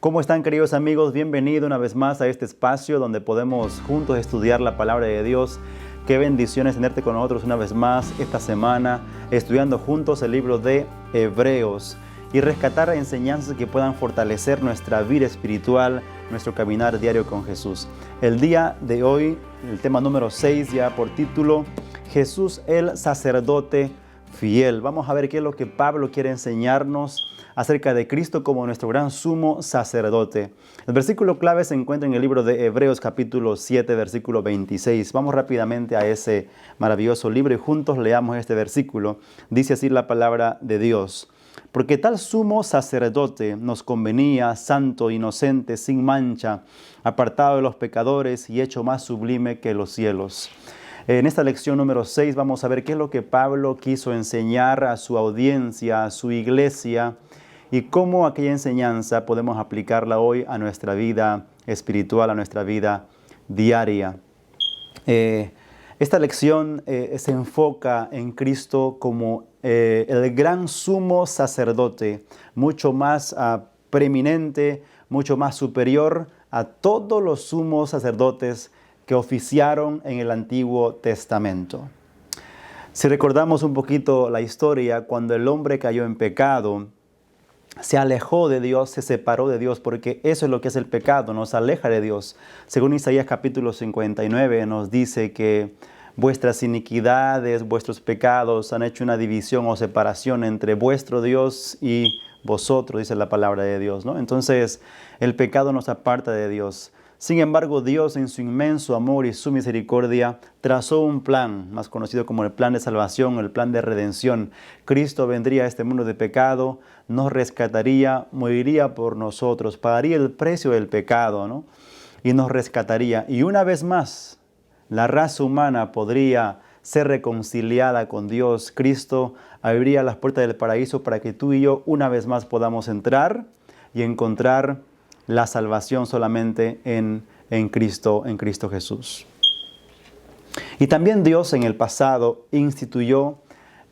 ¿Cómo están, queridos amigos? Bienvenidos una vez más a este espacio donde podemos juntos estudiar la palabra de Dios. Qué bendiciones tenerte con nosotros una vez más esta semana, estudiando juntos el libro de Hebreos y rescatar enseñanzas que puedan fortalecer nuestra vida espiritual, nuestro caminar diario con Jesús. El día de hoy, el tema número 6, ya por título, Jesús el sacerdote fiel. Vamos a ver qué es lo que Pablo quiere enseñarnos acerca de Cristo como nuestro gran sumo sacerdote. El versículo clave se encuentra en el libro de Hebreos capítulo 7, versículo 26. Vamos rápidamente a ese maravilloso libro y juntos leamos este versículo. Dice así la palabra de Dios. Porque tal sumo sacerdote nos convenía, santo, inocente, sin mancha, apartado de los pecadores y hecho más sublime que los cielos. En esta lección número 6 vamos a ver qué es lo que Pablo quiso enseñar a su audiencia, a su iglesia, y cómo aquella enseñanza podemos aplicarla hoy a nuestra vida espiritual, a nuestra vida diaria. Esta lección se enfoca en Cristo como el gran sumo sacerdote, mucho más preeminente, mucho más superior a todos los sumos sacerdotes que oficiaron en el Antiguo Testamento. Si recordamos un poquito la historia, cuando el hombre cayó en pecado, se alejó de Dios, se separó de Dios, porque eso es lo que es el pecado, nos aleja de Dios. Según Isaías capítulo 59 nos dice que vuestras iniquidades, vuestros pecados han hecho una división o separación entre vuestro Dios y vosotros, dice la palabra de Dios, ¿no? Entonces el pecado nos aparta de Dios. Sin embargo, Dios en su inmenso amor y su misericordia trazó un plan, más conocido como el plan de salvación, el plan de redención. Cristo vendría a este mundo de pecado, nos rescataría, moriría por nosotros, pagaría el precio del pecado, ¿no? Y nos rescataría. Y una vez más, la raza humana podría ser reconciliada con Dios. Cristo abriría las puertas del paraíso para que tú y yo una vez más podamos entrar y encontrar la salvación solamente en Cristo Jesús. Y también Dios en el pasado instituyó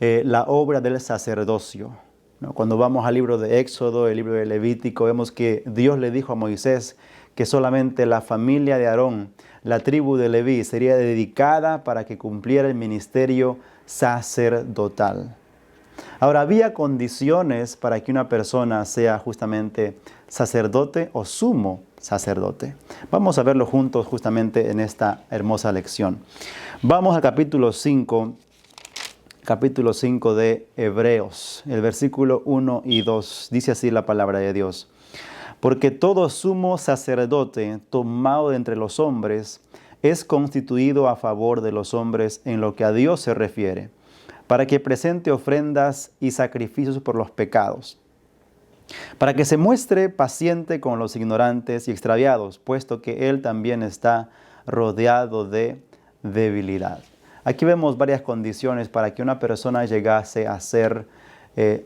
la obra del sacerdocio, ¿no? Cuando vamos al libro de Éxodo, el libro de Levítico, vemos que Dios le dijo a Moisés que solamente la familia de Aarón, la tribu de Leví, sería dedicada para que cumpliera el ministerio sacerdotal. Ahora, había condiciones para que una persona sea justamente sacerdote o sumo sacerdote. Vamos a verlo juntos justamente en esta hermosa lección. Vamos al capítulo 5 de Hebreos, el versículo 1 y 2. Dice así la palabra de Dios. Porque todo sumo sacerdote tomado de entre los hombres es constituido a favor de los hombres en lo que a Dios se refiere, para que presente ofrendas y sacrificios por los pecados, para que se muestre paciente con los ignorantes y extraviados, puesto que Él también está rodeado de debilidad. Aquí vemos varias condiciones para que una persona llegase a ser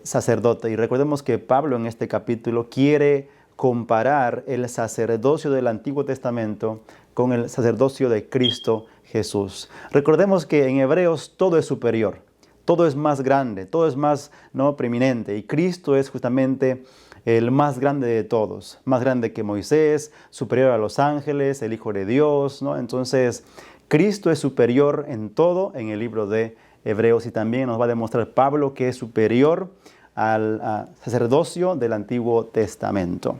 sacerdote. Y recordemos que Pablo en este capítulo quiere comparar el sacerdocio del Antiguo Testamento con el sacerdocio de Cristo Jesús. Recordemos que en Hebreos todo es superior. Todo es más grande, todo es más preeminente. Y Cristo es justamente el más grande de todos. Más grande que Moisés, superior a los ángeles, el Hijo de Dios, ¿no? Entonces, Cristo es superior en todo en el libro de Hebreos. Y también nos va a demostrar Pablo que es superior al sacerdocio del Antiguo Testamento.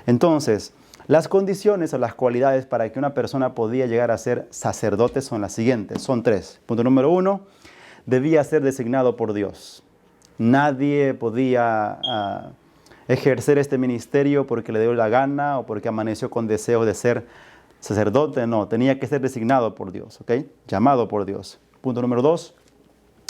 Entonces, las condiciones o las cualidades para que una persona podía llegar a ser sacerdote son las siguientes. Son tres. Punto número 1. Debía ser designado por Dios. Nadie podía ejercer este ministerio porque le dio la gana o porque amaneció con deseo de ser sacerdote. No, tenía que ser designado por Dios, ¿ok? Llamado por Dios. Punto número 2.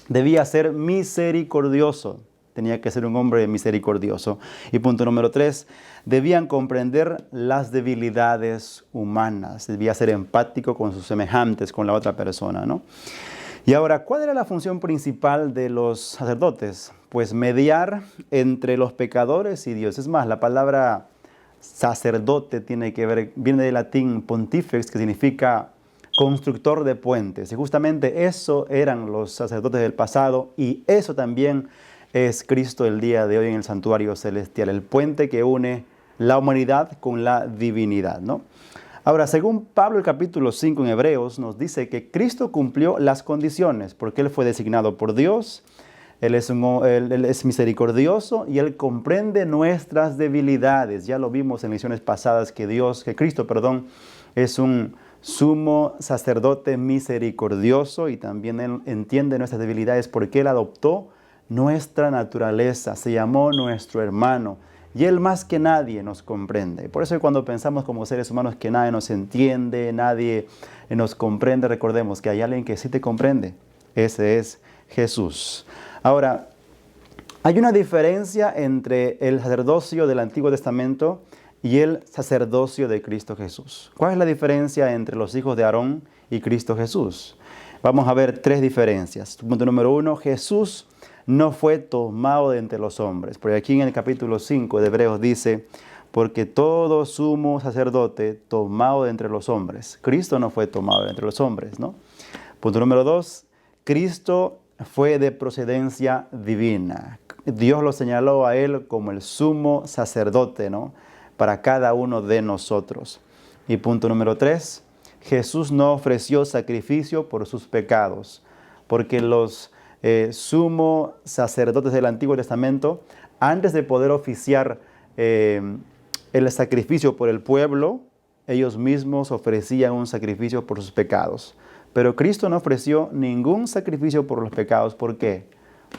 Debía ser misericordioso. Tenía que ser un hombre misericordioso. Y punto número 3. Debían comprender las debilidades humanas. Debía ser empático con sus semejantes, con la otra persona, ¿no? Y ahora, ¿cuál era la función principal de los sacerdotes? Pues mediar entre los pecadores y Dios. Es más, la palabra sacerdote viene del latín pontifex, que significa constructor de puentes. Y justamente eso eran los sacerdotes del pasado, y eso también es Cristo el día de hoy en el santuario celestial, el puente que une la humanidad con la divinidad, ¿no? Ahora, según Pablo, el capítulo 5 en Hebreos nos dice que Cristo cumplió las condiciones porque Él fue designado por Dios, Él es misericordioso y Él comprende nuestras debilidades. Ya lo vimos en lecciones pasadas que Cristo, es un sumo sacerdote misericordioso y también Él entiende nuestras debilidades porque Él adoptó nuestra naturaleza, se llamó nuestro hermano. Y Él más que nadie nos comprende. Por eso cuando pensamos como seres humanos que nadie nos entiende, nadie nos comprende, recordemos que hay alguien que sí te comprende. Ese es Jesús. Ahora, hay una diferencia entre el sacerdocio del Antiguo Testamento y el sacerdocio de Cristo Jesús. ¿Cuál es la diferencia entre los hijos de Aarón y Cristo Jesús? Vamos a ver 3 diferencias. Punto número 1, Jesús no fue tomado de entre los hombres. Porque aquí en el capítulo 5 de Hebreos dice, porque todo sumo sacerdote tomado de entre los hombres. Cristo no fue tomado de entre los hombres, ¿no? Punto número 2, Cristo fue de procedencia divina. Dios lo señaló a Él como el sumo sacerdote, ¿no? Para cada uno de nosotros. Y punto número 3, Jesús no ofreció sacrificio por sus pecados, porque los sumo sacerdotes del Antiguo Testamento, antes de poder oficiar el sacrificio por el pueblo, ellos mismos ofrecían un sacrificio por sus pecados. Pero Cristo no ofreció ningún sacrificio por los pecados. ¿Por qué?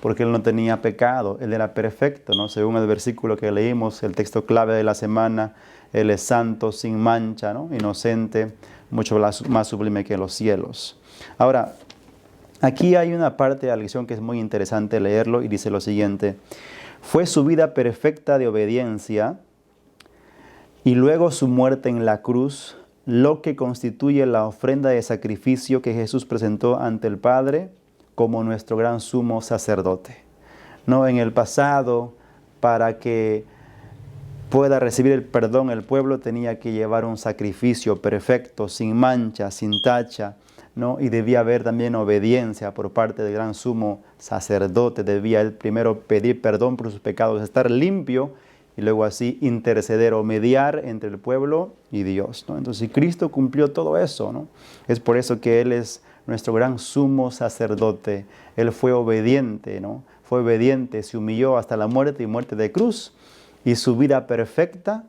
Porque Él no tenía pecado, Él era perfecto, ¿no? Según el versículo que leímos, el texto clave de la semana, Él es santo, sin mancha, ¿no? Inocente, mucho más sublime que los cielos. Ahora, aquí hay una parte de la lección que es muy interesante leerlo y dice lo siguiente. Fue su vida perfecta de obediencia y luego su muerte en la cruz, lo que constituye la ofrenda de sacrificio que Jesús presentó ante el Padre como nuestro gran sumo sacerdote. No, en el pasado, para que pueda recibir el perdón, el pueblo tenía que llevar un sacrificio perfecto, sin mancha, sin tacha, ¿no? Y debía haber también obediencia por parte del gran sumo sacerdote. Debía él primero pedir perdón por sus pecados, estar limpio y luego así interceder o mediar entre el pueblo y Dios, ¿no? Entonces Cristo cumplió todo eso, ¿no? Es por eso que Él es nuestro gran sumo sacerdote. Él fue obediente, ¿no? Fue obediente, se humilló hasta la muerte y muerte de cruz y su vida perfecta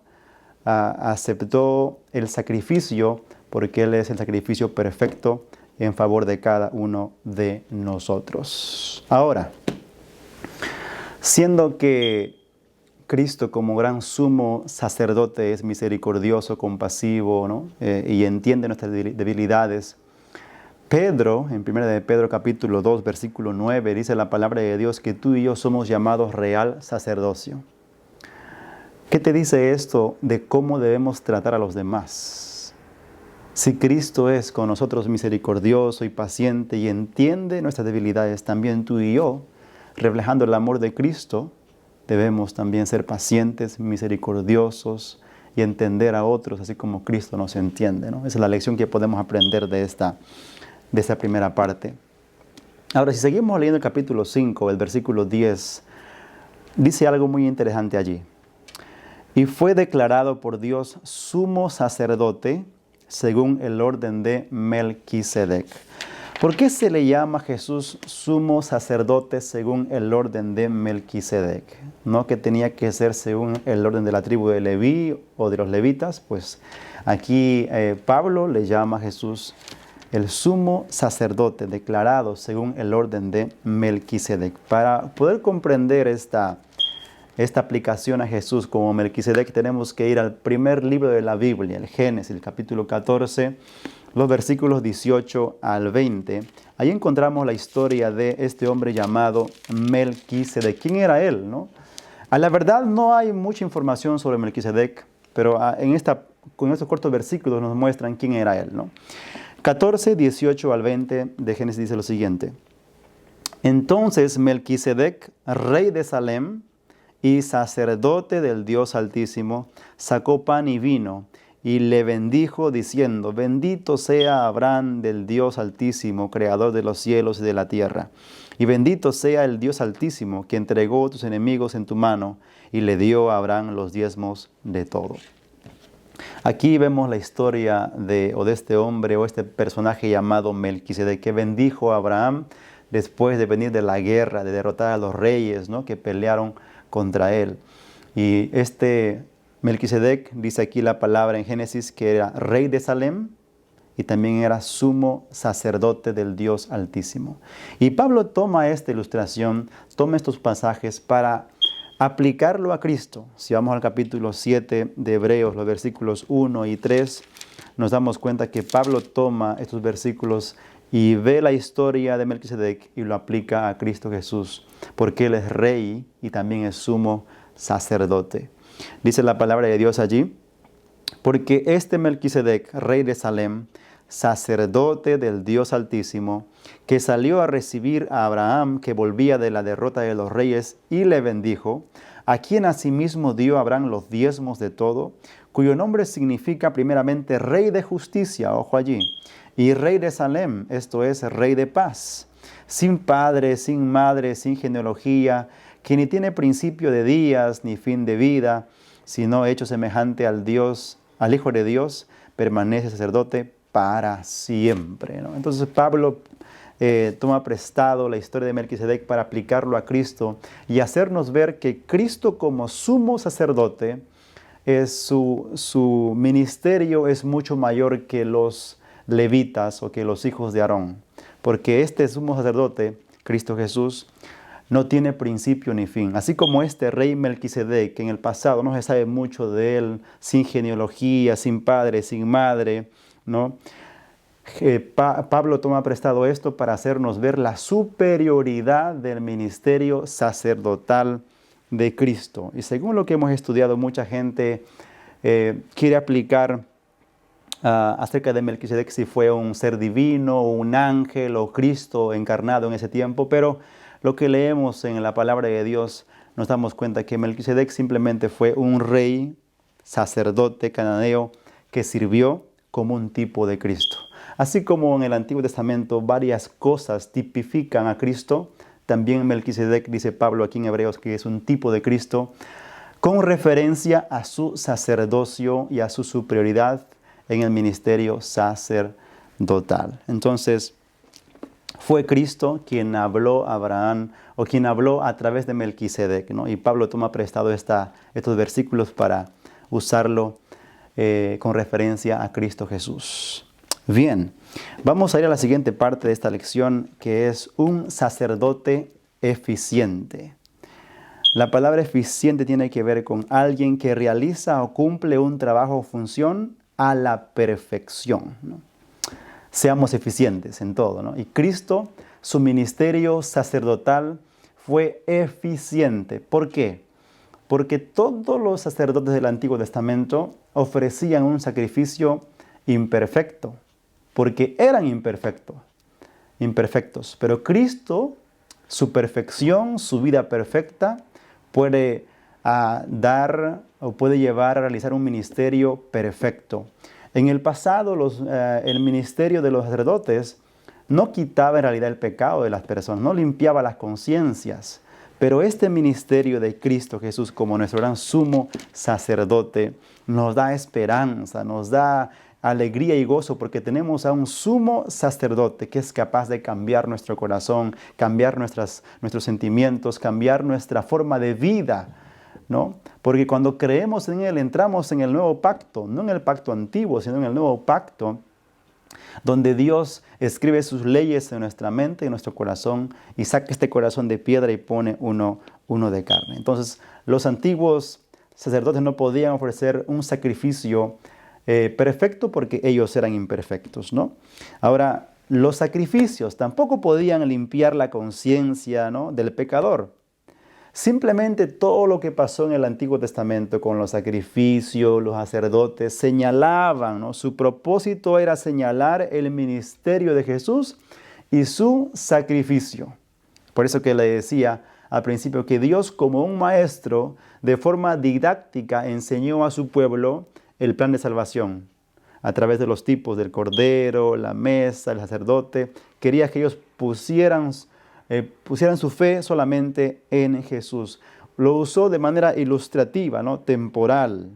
aceptó el sacrificio porque Él es el sacrificio perfecto en favor de cada uno de nosotros. Ahora, siendo que Cristo como gran sumo sacerdote es misericordioso, compasivo, ¿no? Y entiende nuestras debilidades, Pedro, en 1 de Pedro capítulo 2, versículo 9, dice la palabra de Dios que tú y yo somos llamados real sacerdocio. ¿Qué te dice esto de cómo debemos tratar a los demás? Si Cristo es con nosotros misericordioso y paciente y entiende nuestras debilidades, también tú y yo, reflejando el amor de Cristo, debemos también ser pacientes, misericordiosos y entender a otros así como Cristo nos entiende, ¿no? Esa es la lección que podemos aprender de esta primera parte. Ahora, si seguimos leyendo el capítulo 5, el versículo 10, dice algo muy interesante allí. Y fue declarado por Dios sumo sacerdote según el orden de Melquisedec. ¿Por qué se le llama a Jesús sumo sacerdote según el orden de Melquisedec? No que tenía que ser según el orden de la tribu de Leví o de los levitas, pues aquí Pablo le llama a Jesús el sumo sacerdote declarado según el orden de Melquisedec. Para poder comprender esta aplicación a Jesús como Melquisedec, tenemos que ir al primer libro de la Biblia, el Génesis, el capítulo 14, los versículos 18 al 20. Ahí encontramos la historia de este hombre llamado Melquisedec. ¿Quién era él, no? A la verdad no hay mucha información sobre Melquisedec, pero con estos cortos versículos nos muestran quién era él, ¿no? 14, 18 al 20 de Génesis dice lo siguiente. Entonces Melquisedec, rey de Salem y sacerdote del Dios Altísimo, sacó pan y vino y le bendijo diciendo, bendito sea Abraham del Dios Altísimo, creador de los cielos y de la tierra, Y bendito sea el Dios Altísimo, que entregó a tus enemigos en tu mano y le dio a Abraham los diezmos de todo. Aquí vemos la historia de este hombre o este personaje llamado Melquisedec, que bendijo a Abraham después de venir de la guerra, de derrotar a los reyes, ¿no?, que pelearon contra él. Y este Melquisedec, dice aquí la palabra en Génesis, que era rey de Salem y también era sumo sacerdote del Dios Altísimo. Y Pablo toma esta ilustración, toma estos pasajes para aplicarlo a Cristo. Si vamos al capítulo 7 de Hebreos, los versículos 1 y 3, nos damos cuenta que Pablo toma estos versículos y ve la historia de Melquisedec y lo aplica a Cristo Jesús, porque Él es rey y también es sumo sacerdote. Dice la palabra de Dios allí: porque este Melquisedec, rey de Salem, sacerdote del Dios Altísimo, que salió a recibir a Abraham, que volvía de la derrota de los reyes, y le bendijo, a quien asimismo dio a Abraham los diezmos de todo, cuyo nombre significa primeramente rey de justicia, ojo allí, y rey de Salem, esto es, rey de paz, sin padre, sin madre, sin genealogía, que ni tiene principio de días ni fin de vida, sino hecho semejante al Dios, al Hijo de Dios, permanece sacerdote para siempre, ¿no? Entonces Pablo toma prestado la historia de Melquisedec para aplicarlo a Cristo y hacernos ver que Cristo, como sumo sacerdote, su ministerio es mucho mayor que los levitas o que los hijos de Aarón, porque este sumo sacerdote, Cristo Jesús, no tiene principio ni fin. Así como este rey Melquisedec, que en el pasado no se sabe mucho de él, sin genealogía, sin padre, sin madre, ¿no? Pablo toma prestado esto para hacernos ver la superioridad del ministerio sacerdotal de Cristo. Y según lo que hemos estudiado, mucha gente quiere aplicar acerca de Melquisedec si fue un ser divino, un ángel o Cristo encarnado en ese tiempo, pero lo que leemos en la palabra de Dios nos damos cuenta que Melquisedec simplemente fue un rey, sacerdote cananeo que sirvió como un tipo de Cristo. Así como en el Antiguo Testamento varias cosas tipifican a Cristo, también Melquisedec, dice Pablo aquí en Hebreos, que es un tipo de Cristo, con referencia a su sacerdocio y a su superioridad en el ministerio sacerdotal. Entonces, fue Cristo quien habló a Abraham, o quien habló a través de Melquisedec, ¿no? Y Pablo toma prestado estos versículos para usarlo con referencia a Cristo Jesús. Bien, vamos a ir a la siguiente parte de esta lección, que es un sacerdote eficiente. La palabra eficiente tiene que ver con alguien que realiza o cumple un trabajo o función a la perfección, ¿no? Seamos eficientes en todo, ¿no? Y Cristo, su ministerio sacerdotal fue eficiente. ¿Por qué? Porque todos los sacerdotes del Antiguo Testamento ofrecían un sacrificio imperfecto, porque eran imperfectos. Pero Cristo, su perfección, su vida perfecta, puede dar o puede llevar a realizar un ministerio perfecto. En el pasado, el ministerio de los sacerdotes no quitaba en realidad el pecado de las personas, no limpiaba las conciencias. Pero este ministerio de Cristo Jesús como nuestro gran sumo sacerdote nos da esperanza, nos da alegría y gozo, porque tenemos a un sumo sacerdote que es capaz de cambiar nuestro corazón, cambiar nuestros sentimientos, cambiar nuestra forma de vida, ¿no? Porque cuando creemos en Él, entramos en el nuevo pacto, no en el pacto antiguo, sino en el nuevo pacto, donde Dios escribe sus leyes en nuestra mente, en nuestro corazón, y saca este corazón de piedra y pone uno de carne. Entonces, los antiguos sacerdotes no podían ofrecer un sacrificio perfecto porque ellos eran imperfectos, ¿no? Ahora, los sacrificios tampoco podían limpiar la conciencia, ¿no?, del pecador. Simplemente todo lo que pasó en el Antiguo Testamento con los sacrificios, los sacerdotes, señalaban, ¿no? Su propósito era señalar el ministerio de Jesús y su sacrificio. Por eso que le decía al principio que Dios, como un maestro, de forma didáctica enseñó a su pueblo el plan de salvación. A través de los tipos del cordero, la mesa, el sacerdote, quería que ellos pusieran pusieran su fe solamente en Jesús. Lo usó de manera ilustrativa, ¿no? Temporal.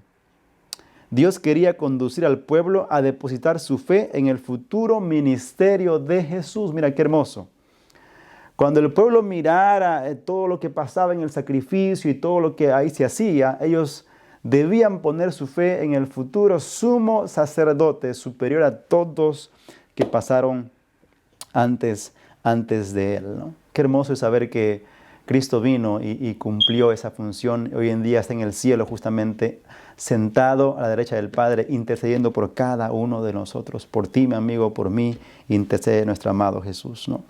Dios quería conducir al pueblo a depositar su fe en el futuro ministerio de Jesús. Mira qué hermoso. Cuando el pueblo mirara todo lo que pasaba en el sacrificio y todo lo que ahí se hacía, ellos debían poner su fe en el futuro sumo sacerdote superior a todos que pasaron antes de él, ¿no? Qué hermoso es saber que Cristo vino y cumplió esa función. Hoy en día está en el cielo justamente sentado a la derecha del Padre, intercediendo por cada uno de nosotros. Por ti, mi amigo, por mí, intercede nuestro amado Jesús, ¿no?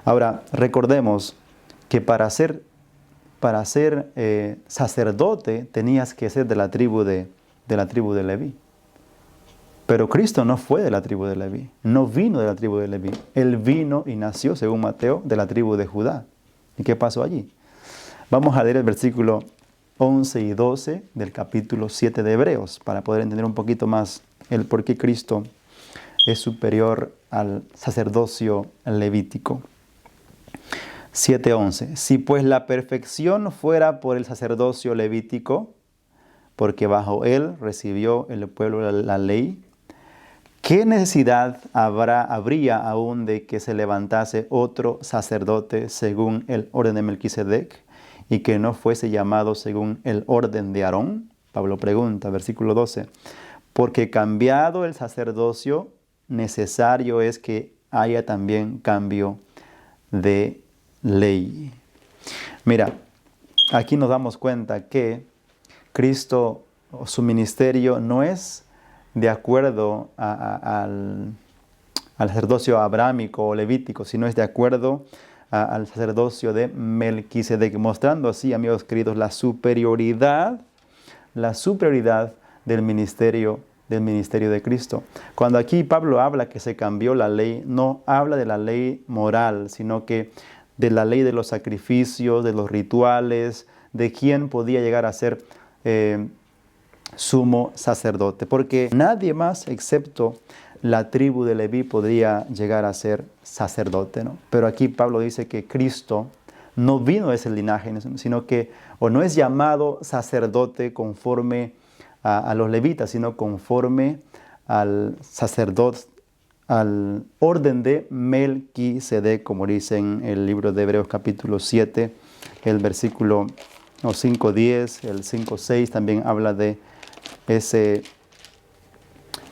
Ahora, recordemos que para ser sacerdote tenías que ser de la tribu de Leví. Pero Cristo no fue de la tribu de Leví, no vino de la tribu de Leví. Él vino y nació, según Mateo, de la tribu de Judá. ¿Y qué pasó allí? Vamos a leer el versículo 11 y 12 del capítulo 7 de Hebreos para poder entender un poquito más el por qué Cristo es superior al sacerdocio levítico. 7:11. Si pues la perfección fuera por el sacerdocio levítico, porque bajo él recibió el pueblo la ley, ¿qué necesidad habría aún de que se levantase otro sacerdote según el orden de Melquisedec y que no fuese llamado según el orden de Aarón? Pablo pregunta, versículo 12. Porque cambiado el sacerdocio, necesario es que haya también cambio de ley. Mira, aquí nos damos cuenta que Cristo, su ministerio no es de acuerdo al sacerdocio abrámico o levítico, sino es de acuerdo al sacerdocio de Melquisedec, mostrando así, amigos queridos, la superioridad del ministerio de Cristo. Cuando aquí Pablo habla que se cambió la ley, no habla de la ley moral, sino que de la ley de los sacrificios, de los rituales, de quién podía llegar a ser sumo sacerdote, porque nadie más excepto la tribu de Leví podría llegar a ser sacerdote, ¿no? Pero aquí Pablo dice que Cristo no vino de ese linaje, sino que, o no es llamado sacerdote conforme a los levitas, sino conforme al sacerdote, al orden de Melquisedec, como dice en el libro de Hebreos capítulo 7, el versículo 5:10, el 5:6 también habla de ese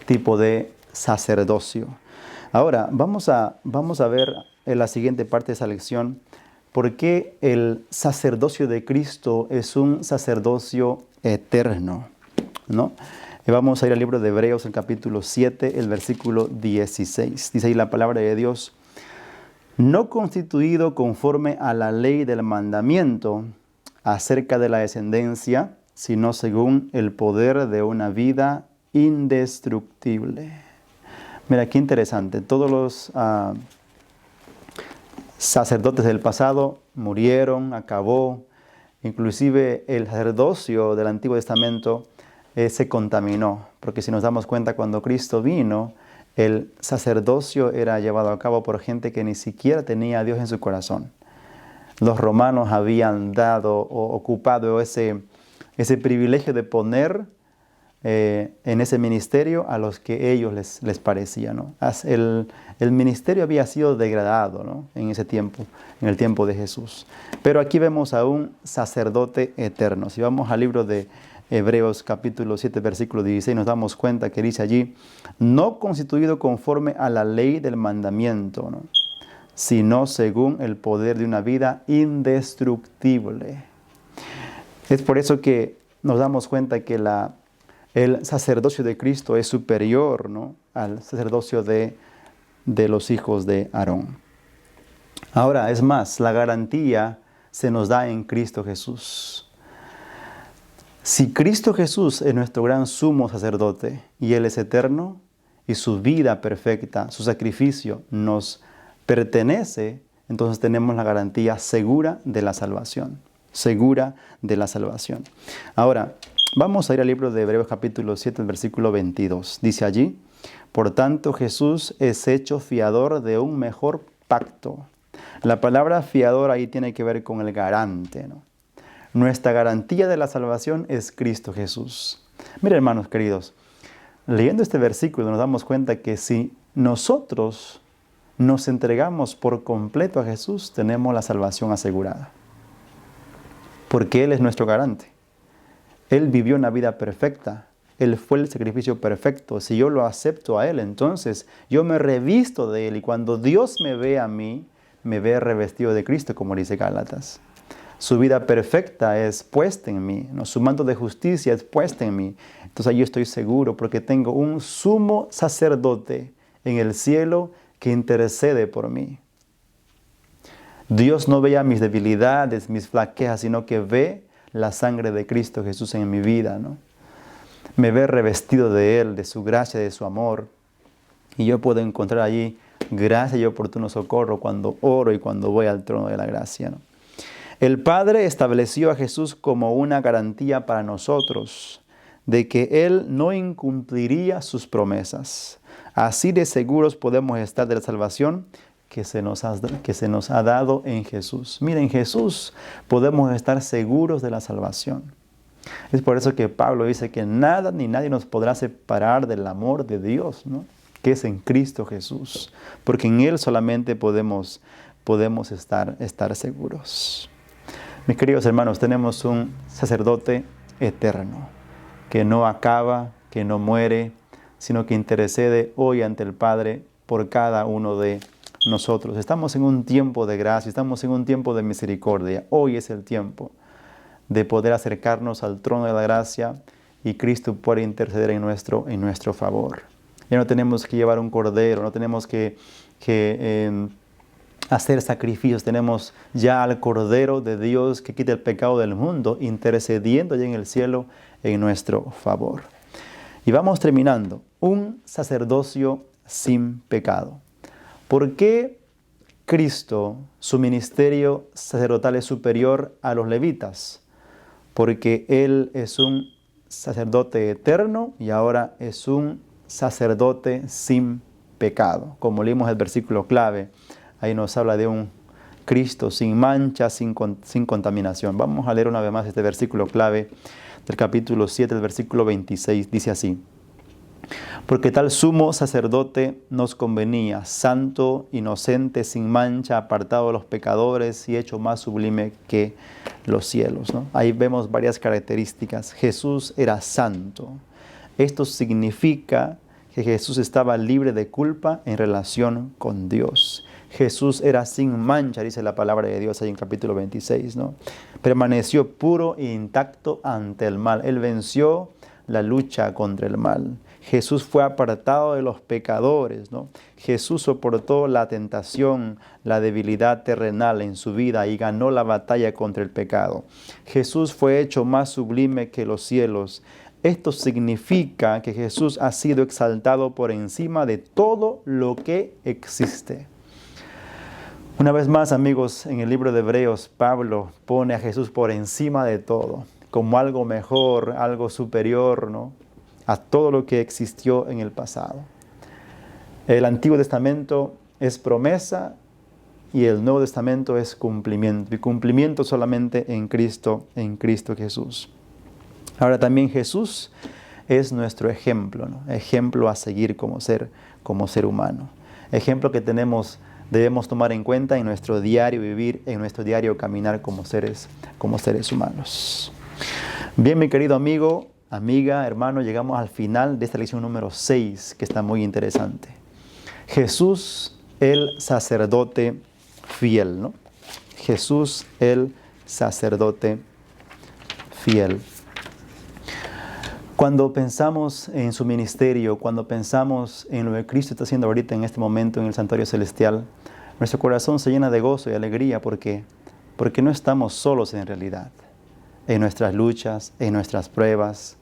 tipo de sacerdocio. Ahora, vamos a ver en la siguiente parte de esa lección por qué el sacerdocio de Cristo es un sacerdocio eterno, ¿no? Vamos a ir al libro de Hebreos, el capítulo 7, el versículo 16. Dice ahí la palabra de Dios: no constituido conforme a la ley del mandamiento acerca de la descendencia, sino según el poder de una vida indestructible. Mira, qué interesante. Todos los sacerdotes del pasado murieron, acabó. Inclusive el sacerdocio del Antiguo Testamento se contaminó. Porque si nos damos cuenta, cuando Cristo vino, el sacerdocio era llevado a cabo por gente que ni siquiera tenía a Dios en su corazón. Los romanos habían dado o ocupado ese privilegio de poner en ese ministerio a los que ellos les parecía, ¿no? El ministerio había sido degradado, ¿no? En ese tiempo, en el tiempo de Jesús. Pero aquí vemos a un sacerdote eterno. Si vamos al libro de Hebreos capítulo 7, versículo 16, nos damos cuenta que dice allí: no constituido conforme a la ley del mandamiento, ¿no?, sino según el poder de una vida indestructible. Es por eso que nos damos cuenta que el sacerdocio de Cristo es superior, ¿no?, al sacerdocio de los hijos de Aarón. Ahora, es más, la garantía se nos da en Cristo Jesús. Si Cristo Jesús es nuestro gran sumo sacerdote y Él es eterno y su vida perfecta, su sacrificio nos pertenece, entonces tenemos la garantía segura de la salvación. Segura de la salvación. Ahora, vamos a ir al libro de Hebreos capítulo 7, el versículo 22. Dice allí: por tanto, Jesús es hecho fiador de un mejor pacto, La palabra fiador ahí tiene que ver con el garante, ¿no? Nuestra garantía de la salvación es Cristo Jesús. Mira, hermanos queridos, leyendo este versículo nos damos cuenta que si nosotros nos entregamos por completo a Jesús, tenemos la salvación asegurada. Porque Él es nuestro garante. Él vivió una vida perfecta. Él fue el sacrificio perfecto. Si yo lo acepto a Él, entonces yo me revisto de Él. Y cuando Dios me ve a mí, me ve revestido de Cristo, como dice Gálatas. Su vida perfecta es puesta en mí, ¿no? Su manto de justicia es puesta en mí. Entonces yo estoy seguro porque tengo un sumo sacerdote en el cielo que intercede por mí. Dios no ve mis debilidades, mis flaquezas, sino que ve la sangre de Cristo Jesús en mi vida, ¿no? Me ve revestido de Él, de su gracia, de su amor. Y yo puedo encontrar allí gracia y oportuno socorro cuando oro y cuando voy al trono de la gracia, ¿no? El Padre estableció a Jesús como una garantía para nosotros de que Él no incumpliría sus promesas. Así de seguros podemos estar de la salvación que se nos ha dado en Jesús. Miren, en Jesús podemos estar seguros de la salvación. Es por eso que Pablo dice que nada ni nadie nos podrá separar del amor de Dios, ¿no? Que es en Cristo Jesús. Porque en Él solamente podemos estar seguros. Mis queridos hermanos, tenemos un sacerdote eterno, que no acaba, que no muere, sino que intercede hoy ante el Padre por cada uno de nosotros. Estamos en un tiempo de gracia, estamos en un tiempo de misericordia. Hoy es el tiempo de poder acercarnos al trono de la gracia y Cristo puede interceder en nuestro favor. Ya no tenemos que llevar un cordero, no tenemos que hacer sacrificios. Tenemos ya al Cordero de Dios que quita el pecado del mundo, intercediendo allá en el cielo en nuestro favor. Y vamos terminando. Un sacerdocio sin pecado. ¿Por qué Cristo, su ministerio sacerdotal es superior a los levitas? Porque Él es un sacerdote eterno y ahora es un sacerdote sin pecado. Como leímos el versículo clave, ahí nos habla de un Cristo sin mancha, sin contaminación. Vamos a leer una vez más este versículo clave del capítulo 7, el versículo 26. Dice así: porque tal sumo sacerdote nos convenía, santo, inocente, sin mancha, apartado de los pecadores y hecho más sublime que los cielos, ¿no? Ahí vemos varias características. Jesús era santo. Esto significa que Jesús estaba libre de culpa en relación con Dios. Jesús era sin mancha, dice la palabra de Dios ahí en capítulo 26, ¿no? Permaneció puro e intacto ante el mal. Él venció la lucha contra el mal. Jesús fue apartado de los pecadores, ¿no? Jesús soportó la tentación, la debilidad terrenal en su vida y ganó la batalla contra el pecado. Jesús fue hecho más sublime que los cielos. Esto significa que Jesús ha sido exaltado por encima de todo lo que existe. Una vez más, amigos, en el libro de Hebreos, Pablo pone a Jesús por encima de todo, como algo mejor, algo superior, ¿no?, a todo lo que existió en el pasado. El Antiguo Testamento es promesa y el Nuevo Testamento es cumplimiento. Y cumplimiento solamente en Cristo Jesús. Ahora también Jesús es nuestro ejemplo, ¿no? Ejemplo a seguir como ser humano. Ejemplo que debemos tomar en cuenta en nuestro diario vivir, en nuestro diario caminar como seres humanos. Bien, mi querido amigo, amiga, hermano, llegamos al final de esta lección número 6, que está muy interesante. Jesús, el sacerdote fiel, ¿no? Jesús, el sacerdote fiel. Cuando pensamos en su ministerio, cuando pensamos en lo que Cristo está haciendo ahorita en este momento en el santuario celestial, nuestro corazón se llena de gozo y alegría porque no estamos solos en realidad, en nuestras luchas, en nuestras pruebas,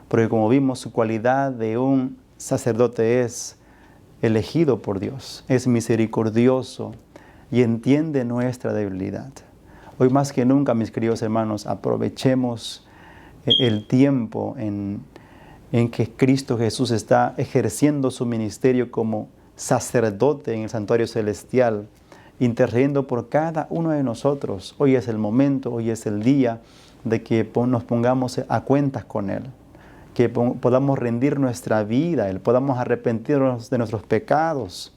porque como vimos, su cualidad de un sacerdote es elegido por Dios, es misericordioso y entiende nuestra debilidad. Hoy más que nunca, mis queridos hermanos, aprovechemos el tiempo en que Cristo Jesús está ejerciendo su ministerio como sacerdote en el santuario celestial intercediendo por cada uno de nosotros. Hoy es el momento, hoy es el día de que nos pongamos a cuentas con Él, que podamos rendir nuestra vida, podamos arrepentirnos de nuestros pecados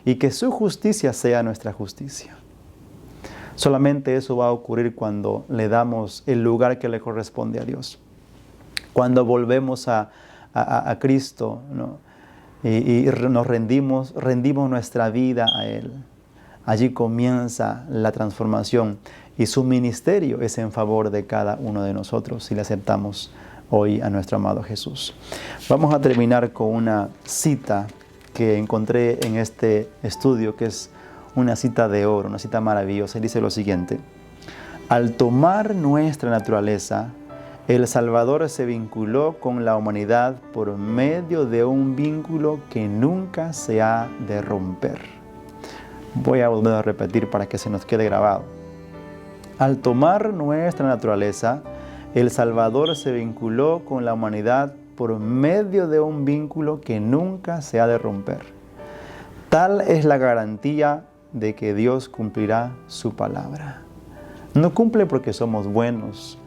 y que su justicia sea nuestra justicia. Solamente eso va a ocurrir cuando le damos el lugar que le corresponde a Dios. Cuando volvemos a Cristo, ¿no? y nos rendimos nuestra vida a Él. Allí comienza la transformación y su ministerio es en favor de cada uno de nosotros si le aceptamos hoy a nuestro amado Jesús. Vamos a terminar con una cita que encontré en este estudio, que es una cita de oro, una cita maravillosa. Dice lo siguiente: al tomar nuestra naturaleza, el Salvador se vinculó con la humanidad por medio de un vínculo que nunca se ha de romper. Voy a volver a repetir para que se nos quede grabado. Al tomar nuestra naturaleza, el Salvador se vinculó con la humanidad por medio de un vínculo que nunca se ha de romper. Tal es la garantía de que Dios cumplirá su palabra. No cumple porque somos buenos,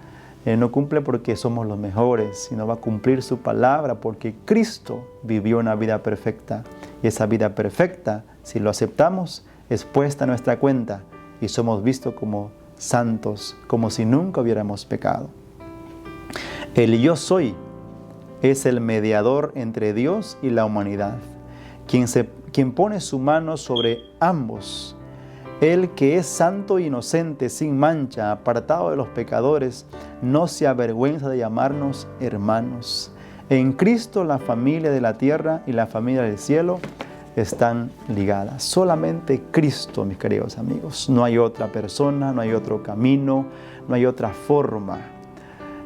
no cumple porque somos los mejores, sino va a cumplir su palabra porque Cristo vivió una vida perfecta. Y esa vida perfecta, si lo aceptamos, es puesta a nuestra cuenta y somos vistos como santos, como si nunca hubiéramos pecado. El yo soy es el mediador entre Dios y la humanidad, quien pone su mano sobre ambos. Él que es santo e inocente, sin mancha, apartado de los pecadores, no se avergüenza de llamarnos hermanos. En Cristo la familia de la tierra y la familia del cielo están ligadas. Solamente Cristo, mis queridos amigos. No hay otra persona, no hay otro camino, no hay otra forma.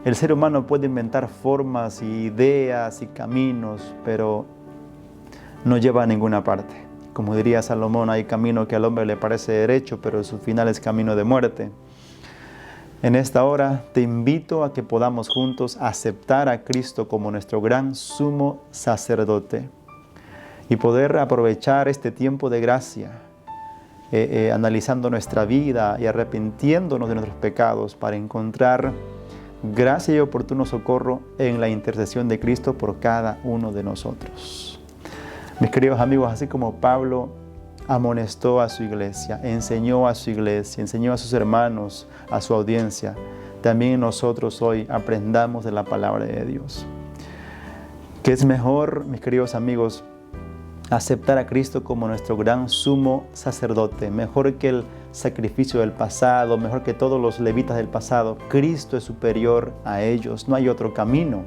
El ser humano puede inventar formas y ideas y caminos, pero no lleva a ninguna parte. Como diría Salomón, hay camino que al hombre le parece derecho, pero su final es camino de muerte. En esta hora te invito a que podamos juntos aceptar a Cristo como nuestro gran sumo sacerdote y poder aprovechar este tiempo de gracia, analizando nuestra vida y arrepintiéndonos de nuestros pecados para encontrar gracia y oportuno socorro en la intercesión de Cristo por cada uno de nosotros. Mis queridos amigos, así como Pablo amonestó a su iglesia, enseñó a su iglesia, enseñó a sus hermanos, a su audiencia, también nosotros hoy aprendamos de la palabra de Dios. ¿Qué es mejor, mis queridos amigos, aceptar a Cristo como nuestro gran sumo sacerdote? Mejor que el sacrificio del pasado, mejor que todos los levitas del pasado. Cristo es superior a ellos, no hay otro camino.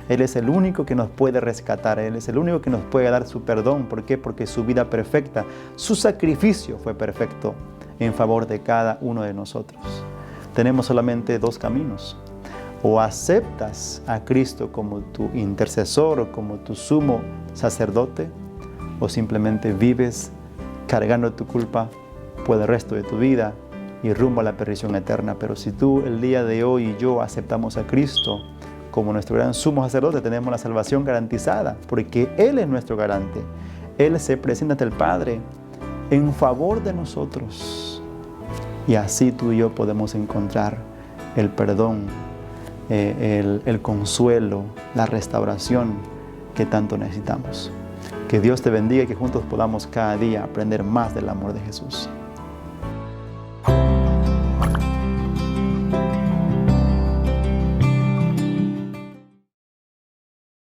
Él es el único que nos puede rescatar, Él es el único que nos puede dar su perdón. ¿Por qué? Porque su vida perfecta, su sacrificio fue perfecto en favor de cada uno de nosotros. Tenemos solamente dos caminos. O aceptas a Cristo como tu intercesor o como tu sumo sacerdote, o simplemente vives cargando tu culpa por el resto de tu vida y rumbo a la perdición eterna. Pero si tú el día de hoy y yo aceptamos a Cristo como nuestro gran sumo sacerdote, tenemos la salvación garantizada, porque Él es nuestro garante. Él se presenta ante el Padre en favor de nosotros. Y así tú y yo podemos encontrar el perdón, el consuelo, la restauración que tanto necesitamos. Que Dios te bendiga y que juntos podamos cada día aprender más del amor de Jesús.